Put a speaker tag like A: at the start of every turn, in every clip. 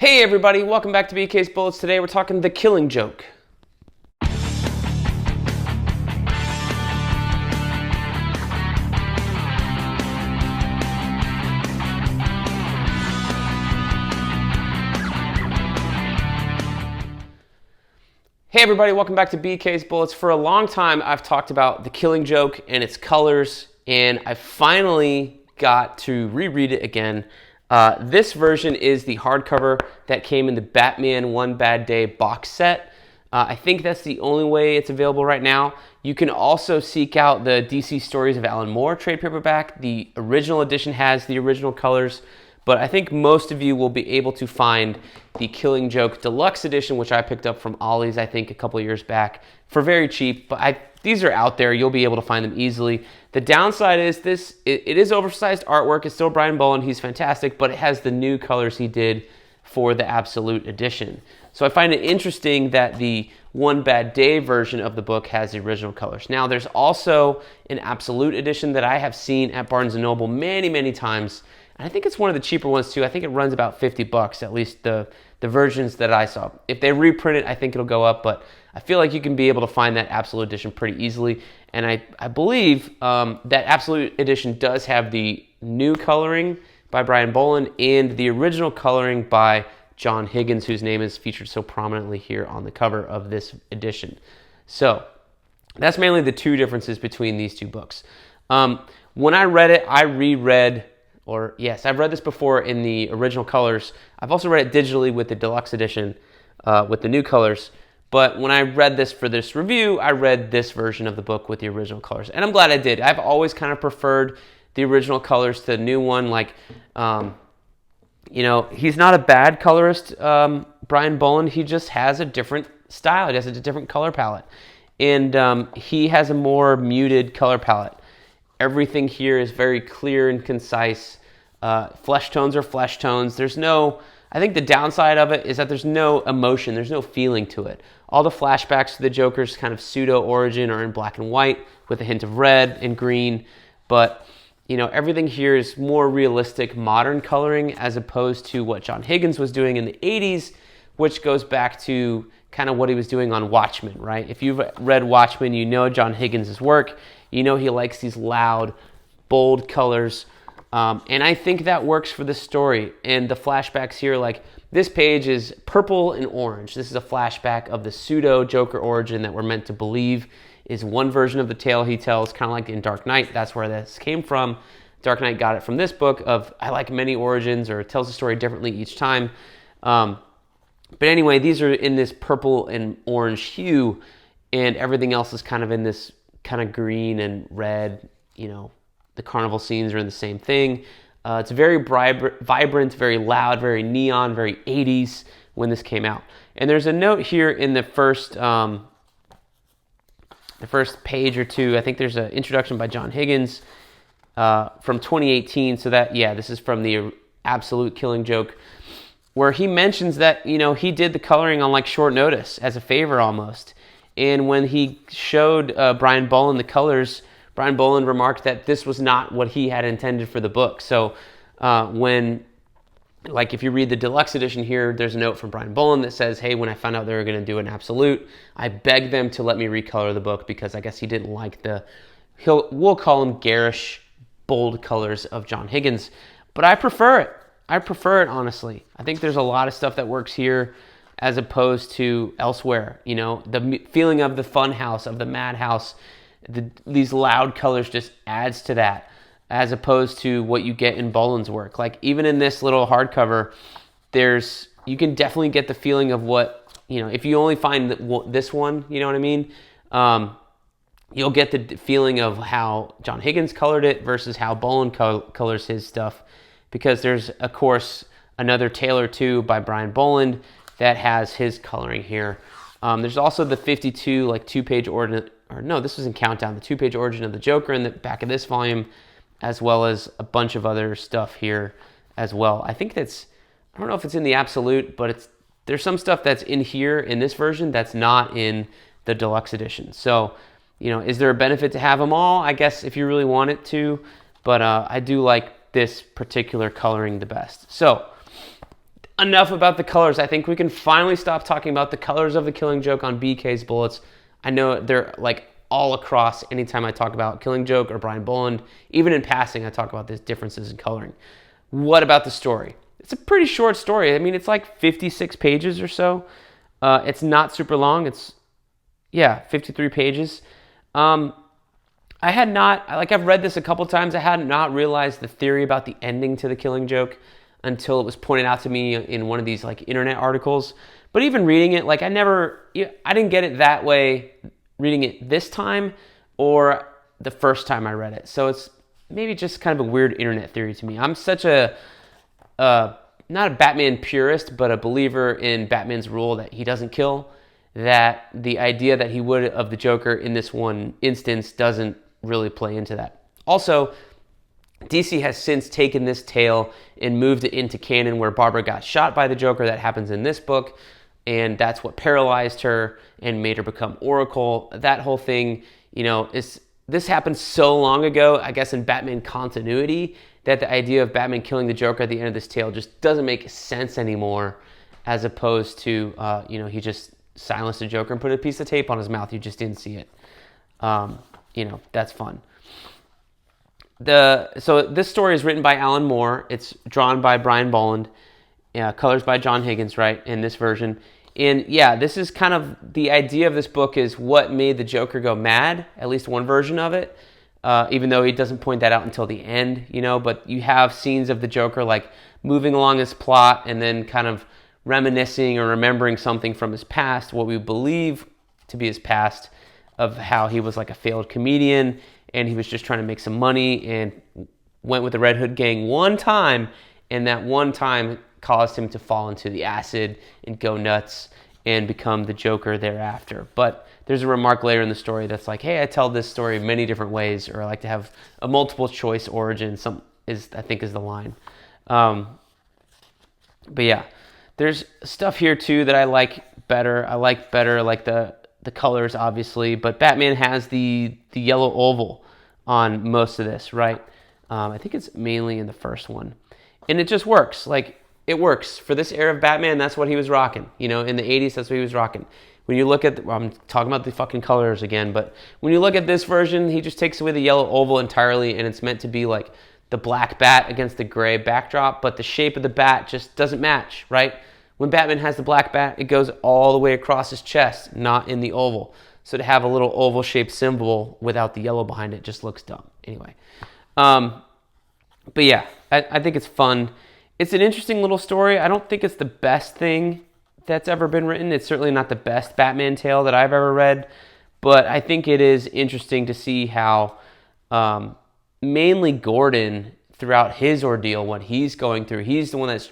A: Hey everybody, welcome back to BK's Bullets. Today we're talking The Killing Joke. Hey everybody, welcome back to BK's Bullets. For a long time I've talked about The Killing Joke and its colors, and I finally got to reread it again. This version is the hardcover that came in the Batman One Bad Day box set. I think that's the only way it's available right now. You can also seek out the DC Stories of Alan Moore trade paperback. The original edition has the original colors, but I think most of you will be able to find the Killing Joke Deluxe Edition, which I picked up from Ollie's, I think, a couple years back for very cheap. But these are out there. You'll be able to find them easily. The downside is it is oversized artwork. It's still Brian Boland. He's fantastic, but it has the new colors he did for the Absolute Edition. So I find it interesting that the One Bad Day version of the book has the original colors. Now, there's also an Absolute Edition that I have seen at Barnes & Noble many, many times. And I think it's one of the cheaper ones too. I think it runs about $50, at least the versions that I saw. If they reprint it, I think it'll go up, but I feel like you can be able to find that Absolute Edition pretty easily. And I believe that Absolute Edition does have the new coloring by Brian Boland and the original coloring by John Higgins, whose name is featured so prominently here on the cover of this edition. So that's mainly the two differences between these two books. When I read it, I reread, or yes, I've read this before in the original colors. I've also read it digitally with the deluxe edition with the new colors. But when I read this for this review, I read this version of the book with the original colors. And I'm glad I did. I've always kind of preferred the original colors to the new one. Like, he's not a bad colorist, Brian Boland. He just has a different style. He has a different color palette. And he has a more muted color palette. Everything here is very clear and concise. Flesh tones are flesh tones. I think the downside of it is that there's no emotion. There's no feeling to it. All the flashbacks to the Joker's kind of pseudo-origin are in black and white with a hint of red and green. But, everything here is more realistic, modern coloring as opposed to what John Higgins was doing in the 80s, which goes back to kind of what he was doing on Watchmen, right? If you've read Watchmen, you know John Higgins' work. You know he likes these loud, bold colors. And I think that works for this story. And the flashbacks here, like this page is purple and orange. This is a flashback of the pseudo-Joker origin that we're meant to believe is one version of the tale he tells, kind of like in Dark Knight. That's where this came from. Dark Knight got it from this book of I like many origins, or it tells the story differently each time. But anyway, these are in this purple and orange hue, and everything else is kind of in this kind of green and red. The carnival scenes are in the same thing. It's very vibrant, very loud, very neon, very 80s when this came out. And there's a note here in the first page or two. I think there's an introduction by John Higgins from 2018. So this is from the Absolute Killing Joke, where he mentions that, he did the coloring on like short notice as a favor almost. And when he showed Brian Boland the colors, Brian Boland remarked that this was not what he had intended for the book. So if you read the deluxe edition here, there's a note from Brian Boland that says, hey, when I found out they were going to do an Absolute, I begged them to let me recolor the book because I guess he didn't like we'll call them garish, bold colors of John Higgins. But I prefer it. I prefer it, honestly. I think there's a lot of stuff that works here as opposed to elsewhere. The feeling of the fun house, of the madhouse, these loud colors just adds to that, as opposed to what you get in Boland's work. Like even in this little hardcover, you can definitely get the feeling of what, if you only find this one, you know what I mean? You'll get the feeling of how John Higgins colored it versus how Boland colors his stuff, because there's, of course, another tale or two by Brian Boland that has his coloring here. There's also the 52, two-page origin, or no, this was in Countdown, the two-page origin of the Joker in the back of this volume, as well as a bunch of other stuff here as well. I don't know if it's in the Absolute, but there's some stuff that's in here in this version that's not in the deluxe edition. So, is there a benefit to have them all? I guess if you really want it to, but I do like this particular coloring the best. So enough about the colors. I think we can finally stop talking about the colors of the Killing Joke on BK's Bullets. I know they're like all across anytime I talk about Killing Joke or Brian Boland. Even in passing, I talk about these differences in coloring. What about the story? It's a pretty short story. I mean, it's like 56 pages or so. It's not super long. It's, 53 pages. I had not, like I've read this a couple times, I had not realized the theory about the ending to The Killing Joke until it was pointed out to me in one of these like internet articles. But even reading it, like I didn't get it that way reading it this time or the first time I read it. So it's maybe just kind of a weird internet theory to me. I'm such a, not a Batman purist, but a believer in Batman's rule that he doesn't kill, that the idea that he would of the Joker in this one instance doesn't really play into that. Also, DC has since taken this tale and moved it into canon where Barbara got shot by the Joker. That happens in this book, and that's what paralyzed her and made her become Oracle. That whole thing, this happened so long ago, I guess in Batman continuity, that the idea of Batman killing the Joker at the end of this tale just doesn't make sense anymore, as opposed to, he just silenced the Joker and put a piece of tape on his mouth. You just didn't see it. That's fun. So this story is written by Alan Moore. It's drawn by Brian Boland. Colors by John Higgins, right, in this version. And this is kind of the idea of this book is what made the Joker go mad, at least one version of it, even though he doesn't point that out until the end, but you have scenes of the Joker like moving along his plot and then kind of reminiscing or remembering something from his past, what we believe to be his past, of how he was like a failed comedian and he was just trying to make some money and went with the Red Hood gang one time, and that one time caused him to fall into the acid and go nuts and become the Joker thereafter. But there's a remark later in the story that's like, hey, I tell this story many different ways, or I like to have a multiple choice origin, I think is the line. But yeah, there's stuff here too that I like better. I like better like the colors, obviously, but Batman has the yellow oval on most of this, right? I think it's mainly in the first one. And it just works. Like, it works. For this era of Batman, that's what he was rocking. In the 80s, that's what he was rocking. When you look at, I'm talking about the fucking colors again, but when you look at this version, he just takes away the yellow oval entirely, and it's meant to be like the black bat against the gray backdrop, but the shape of the bat just doesn't match, right? When Batman has the black bat, it goes all the way across his chest, not in the oval. So to have a little oval-shaped symbol without the yellow behind it just looks dumb. Anyway. But yeah, I think it's fun. It's an interesting little story. I don't think it's the best thing that's ever been written. It's certainly not the best Batman tale that I've ever read. But I think it is interesting to see how mainly Gordon, throughout his ordeal, what he's going through, he's the one that's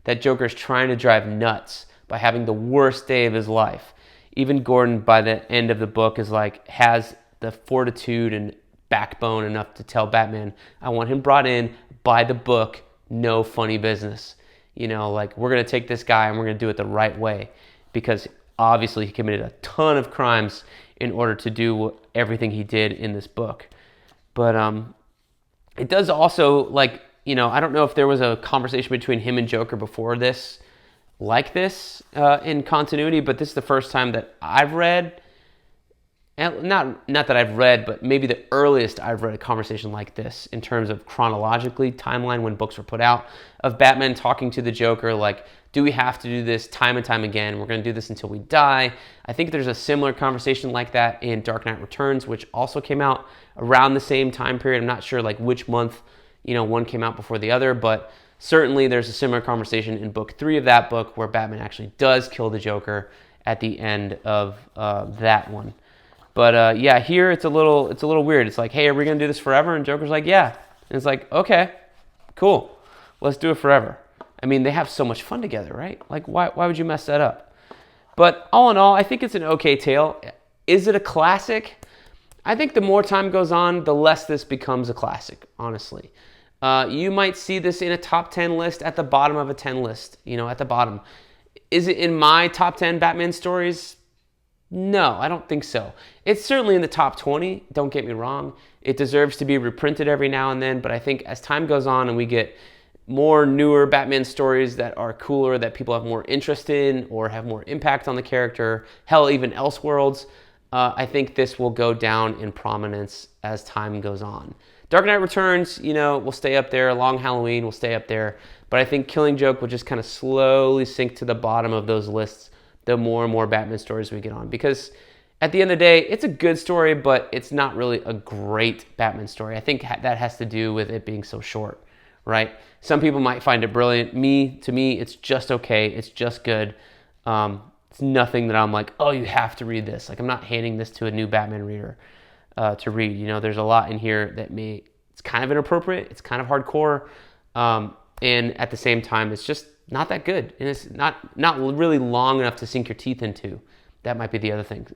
A: that Joker's trying to drive nuts by having the worst day of his life. Even Gordon, by the end of the book, is like, has the fortitude and backbone enough to tell Batman, I want him brought in by the book, no funny business. Like, we're going to take this guy and we're going to do it the right way, because obviously he committed a ton of crimes in order to do everything he did in this book. But it does also, like, I don't know if there was a conversation between him and Joker before this, like this in continuity, but this is the first time that I've read, and not that I've read, but maybe the earliest I've read a conversation like this in terms of chronologically, timeline when books were put out, of Batman talking to the Joker, like, do we have to do this time and time again? We're going to do this until we die. I think there's a similar conversation like that in Dark Knight Returns, which also came out around the same time period. I'm not sure like which month, one came out before the other, but certainly there's a similar conversation in book 3 of that book where Batman actually does kill the Joker at the end of that one. But here it's a little weird. It's like, hey, are we gonna do this forever? And Joker's like, yeah. And it's like, okay, cool, let's do it forever. I mean, they have so much fun together, right? Like, why would you mess that up? But all in all, I think it's an okay tale. Is it a classic? I think the more time goes on, the less this becomes a classic, honestly. You might see this in a top 10 list at the bottom of a 10 list, at the bottom. Is it in my top 10 Batman stories? No, I don't think so. It's certainly in the top 20, don't get me wrong. It deserves to be reprinted every now and then, but I think as time goes on and we get more newer Batman stories that are cooler, that people have more interest in or have more impact on the character, hell, even Elseworlds, I think this will go down in prominence as time goes on. Dark Knight Returns, will stay up there. Long Halloween will stay up there. But I think Killing Joke will just kind of slowly sink to the bottom of those lists the more and more Batman stories we get on. Because at the end of the day, it's a good story, but it's not really a great Batman story. I think that has to do with it being so short, right? Some people might find it brilliant. To me, it's just okay. It's just good. It's nothing that I'm like, oh, you have to read this. Like, I'm not handing this to a new Batman reader to read. There's a lot in here that it's kind of inappropriate. It's kind of hardcore. And at the same time, it's just not that good. And it's not really long enough to sink your teeth into. That might be the other thing.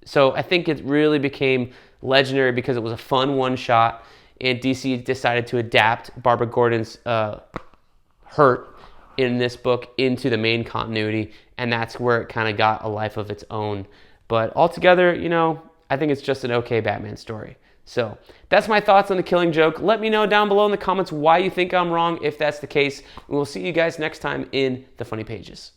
A: So I think it really became legendary because it was a fun one-shot, and DC decided to adapt Barbara Gordon's Hurt in this book into the main continuity, and that's where it kind of got a life of its own. But altogether, I think it's just an okay Batman story. So that's my thoughts on The Killing Joke. Let me know down below in the comments why you think I'm wrong, if that's the case. And we'll see you guys next time in the Funny Pages.